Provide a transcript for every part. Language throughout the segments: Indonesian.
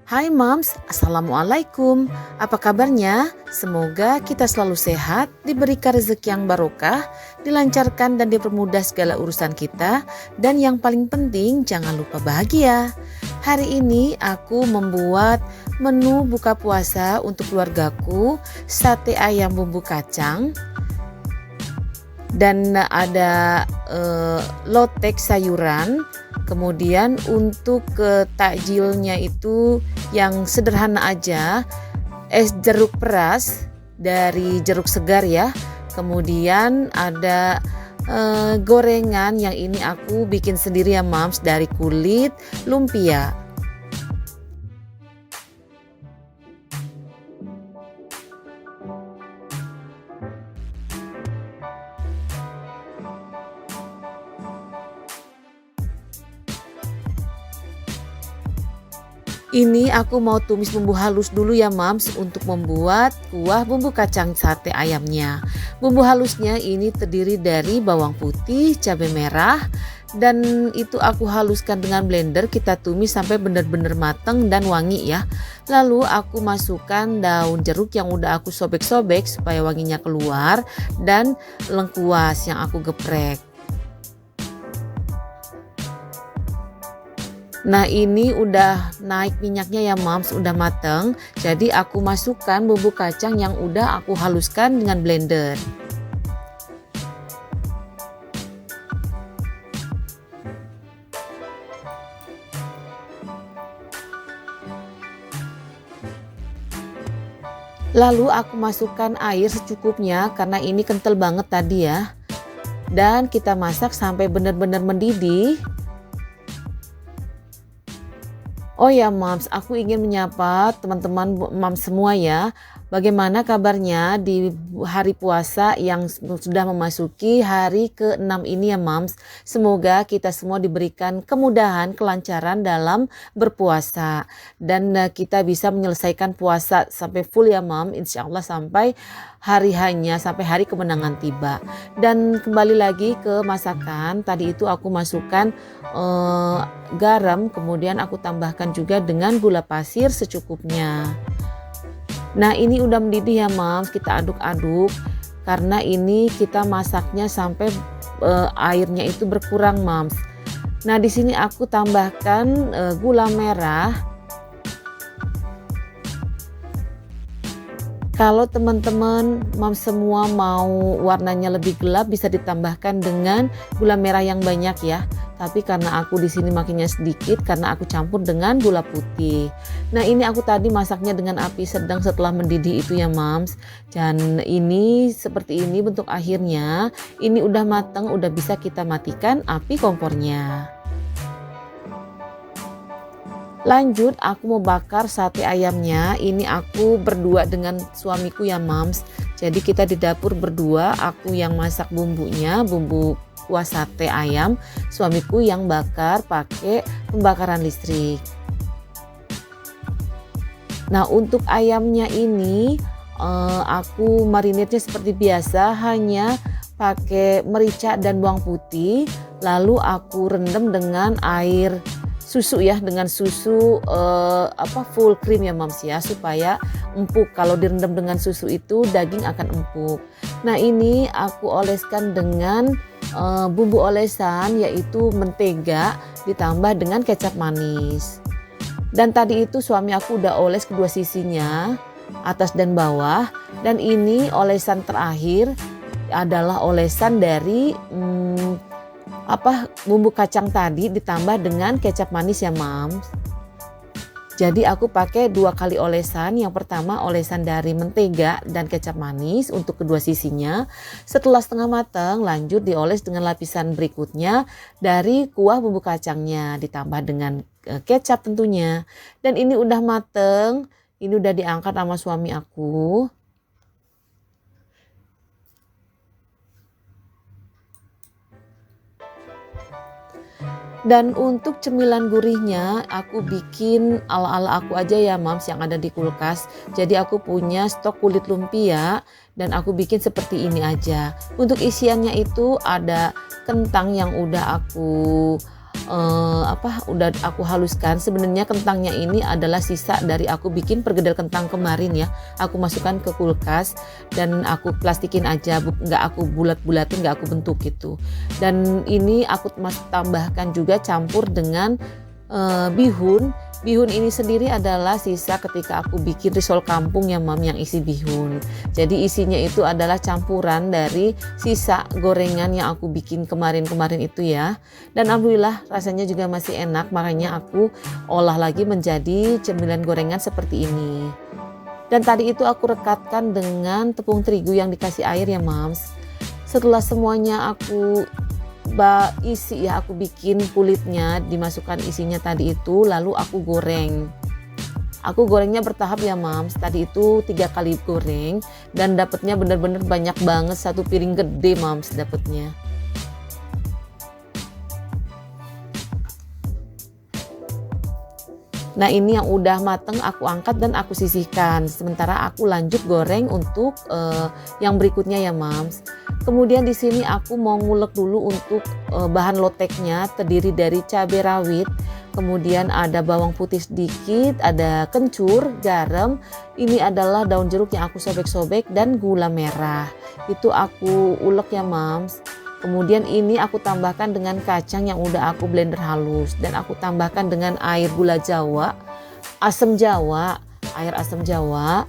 Hai Moms, Assalamualaikum. Apa kabarnya? Semoga kita selalu sehat, diberikan rezeki yang barokah, dilancarkan dan dipermudah segala urusan kita, dan yang paling penting jangan lupa bahagia. Hari ini aku membuat menu buka puasa untuk keluargaku, sate ayam bumbu kacang, dan ada lotek sayuran. Kemudian untuk takjilnya itu yang sederhana aja, es jeruk peras dari jeruk segar ya. Kemudian ada gorengan yang ini aku bikin sendiri ya Mams, dari kulit lumpia. Ini aku mau tumis bumbu halus dulu ya Mams untuk membuat kuah bumbu kacang sate ayamnya. Bumbu halusnya ini terdiri dari bawang putih, cabai merah, dan itu aku haluskan dengan blender. Kita tumis sampai benar-benar matang dan wangi ya. Lalu aku masukkan daun jeruk yang udah aku sobek-sobek supaya wanginya keluar, dan lengkuas yang aku geprek. Nah ini udah naik minyaknya ya Mams, udah mateng. Jadi aku masukkan bumbu kacang yang udah aku haluskan dengan blender. Lalu aku masukkan air secukupnya karena ini kental banget tadi ya. Dan kita masak sampai benar-benar mendidih. Oh ya Mams, aku ingin menyapa teman-teman Mams semua ya. Bagaimana kabarnya di hari puasa yang sudah memasuki hari ke-6 ini ya Mams. Semoga kita semua diberikan kemudahan, kelancaran dalam berpuasa. Dan kita bisa menyelesaikan puasa sampai full ya Mams. Insya Allah sampai hari hanya, sampai hari kemenangan tiba. Dan kembali lagi ke masakan. Tadi itu aku masukkan garam, kemudian aku tambahkan juga dengan gula pasir secukupnya. Nah ini udah mendidih ya Mams, kita aduk-aduk karena ini kita masaknya sampai airnya itu berkurang Mams. Nah di sini aku tambahkan gula merah. Kalau teman-teman Mams semua mau warnanya lebih gelap bisa ditambahkan dengan gula merah yang banyak ya. Tapi karena aku di sini makinnya sedikit karena aku campur dengan gula putih. Nah ini aku tadi masaknya dengan api sedang setelah mendidih itu ya Mams. Dan ini seperti ini bentuk akhirnya. Ini udah matang, udah bisa kita matikan api kompornya. Lanjut aku mau bakar sate ayamnya. Ini aku berdua dengan suamiku ya Mams. Jadi kita di dapur berdua, aku yang masak bumbunya, bumbu kuah sate ayam, suamiku yang bakar pakai pembakaran listrik. Nah untuk ayamnya ini aku marinirnya seperti biasa, hanya pakai merica dan bawang putih, lalu aku rendam dengan air susu ya, dengan susu full cream ya Mams ya, supaya empuk. Kalau direndam dengan susu itu daging akan empuk. Nah ini aku oleskan dengan bumbu olesan yaitu mentega ditambah dengan kecap manis. Dan tadi itu suami aku udah oles kedua sisinya, atas dan bawah. Dan ini olesan terakhir adalah olesan dari bumbu kacang tadi ditambah dengan kecap manis ya Mams. Jadi aku pakai 2 kali olesan. Yang pertama olesan dari mentega dan kecap manis untuk kedua sisinya. Setelah setengah matang lanjut dioles dengan lapisan berikutnya dari kuah bumbu kacangnya ditambah dengan kecap tentunya. Dan ini udah mateng. Ini udah diangkat sama suami aku. Dan untuk cemilan gurihnya aku bikin ala-ala aku aja ya Mams yang ada di kulkas. Jadi aku punya stok kulit lumpia dan aku bikin seperti ini aja. Untuk isiannya itu ada kentang yang udah aku udah aku haluskan. Sebenarnya kentangnya ini adalah sisa dari aku bikin perkedel kentang kemarin ya. Aku masukkan ke kulkas dan aku plastikin aja, nggak aku bulat-bulatin, nggak aku bentuk gitu. Dan ini aku tambahkan juga campur dengan bihun. Bihun ini sendiri adalah sisa ketika aku bikin risol kampung ya Mam, yang isi bihun. Jadi isinya itu adalah campuran dari sisa gorengan yang aku bikin kemarin-kemarin itu ya. Dan alhamdulillah rasanya juga masih enak, makanya aku olah lagi menjadi cemilan gorengan seperti ini. Dan tadi itu aku rekatkan dengan tepung terigu yang dikasih air ya Mams. Setelah semuanya aku isi ya, aku bikin kulitnya, dimasukkan isinya tadi itu, lalu aku goreng. Aku gorengnya bertahap ya Mams. Tadi itu 3 kali goreng dan dapatnya bener-bener banyak banget, 1 piring gede Mams dapatnya. Nah ini yang udah mateng aku angkat dan aku sisihkan. Sementara aku lanjut goreng untuk yang berikutnya ya Mams. Kemudian di sini aku mau ngulek dulu untuk bahan loteknya, terdiri dari cabai rawit, kemudian ada bawang putih sedikit, ada kencur, garam. Ini adalah daun jeruk yang aku sobek-sobek dan gula merah. Itu aku ulek ya Mams. Kemudian ini aku tambahkan dengan kacang yang udah aku blender halus dan aku tambahkan dengan air gula jawa, air asam jawa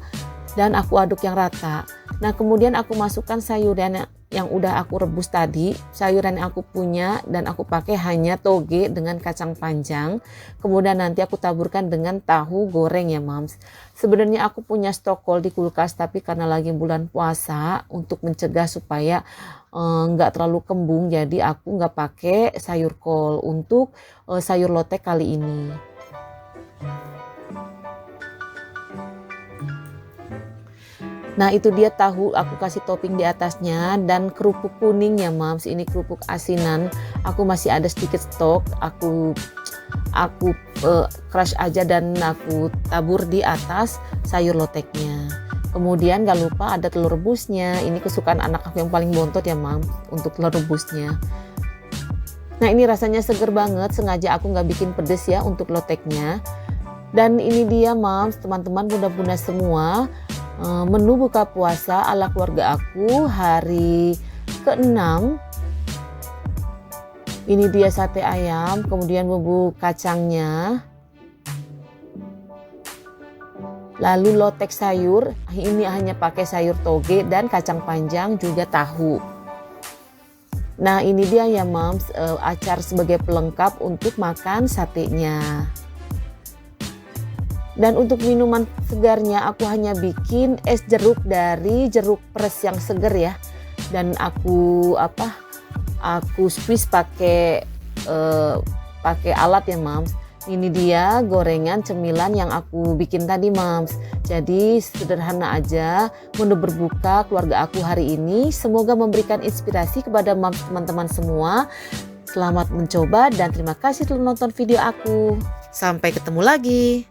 dan aku aduk yang rata. Nah kemudian aku masukkan sayuran yang udah aku rebus tadi. Sayuran yang aku punya dan aku pakai hanya toge dengan kacang panjang. Kemudian nanti aku taburkan dengan tahu goreng ya Mams. Sebenarnya aku punya stok kol di kulkas, tapi karena lagi bulan puasa untuk mencegah supaya nggak terlalu kembung, jadi aku nggak pakai sayur kol untuk sayur lotek kali ini. Nah itu dia tahu, aku kasih topping di atasnya, dan kerupuk kuning ya Mams. Ini kerupuk asinan, aku masih ada sedikit stok, aku crush aja dan aku tabur di atas sayur loteknya. Kemudian gak lupa ada telur rebusnya. Ini kesukaan anak aku yang paling bontot ya Mams, untuk telur rebusnya. Nah ini rasanya seger banget, sengaja aku nggak bikin pedes ya untuk loteknya. Dan ini dia Mams, teman-teman bunda-bunda semua, menu buka puasa ala keluarga aku hari ke-6. Ini dia sate ayam, kemudian bumbu kacangnya, lalu lotek sayur, ini hanya pakai sayur toge dan kacang panjang juga tahu. Nah ini dia ya Mams, acar sebagai pelengkap untuk makan satenya. Dan untuk minuman segarnya aku hanya bikin es jeruk dari jeruk pres yang seger ya. Dan aku squeeze pakai alat ya Mams. Ini dia gorengan cemilan yang aku bikin tadi Mams. Jadi sederhana aja menu berbuka keluarga aku hari ini. Semoga memberikan inspirasi kepada Mams teman-teman semua. Selamat mencoba dan terima kasih telah menonton video aku. Sampai ketemu lagi.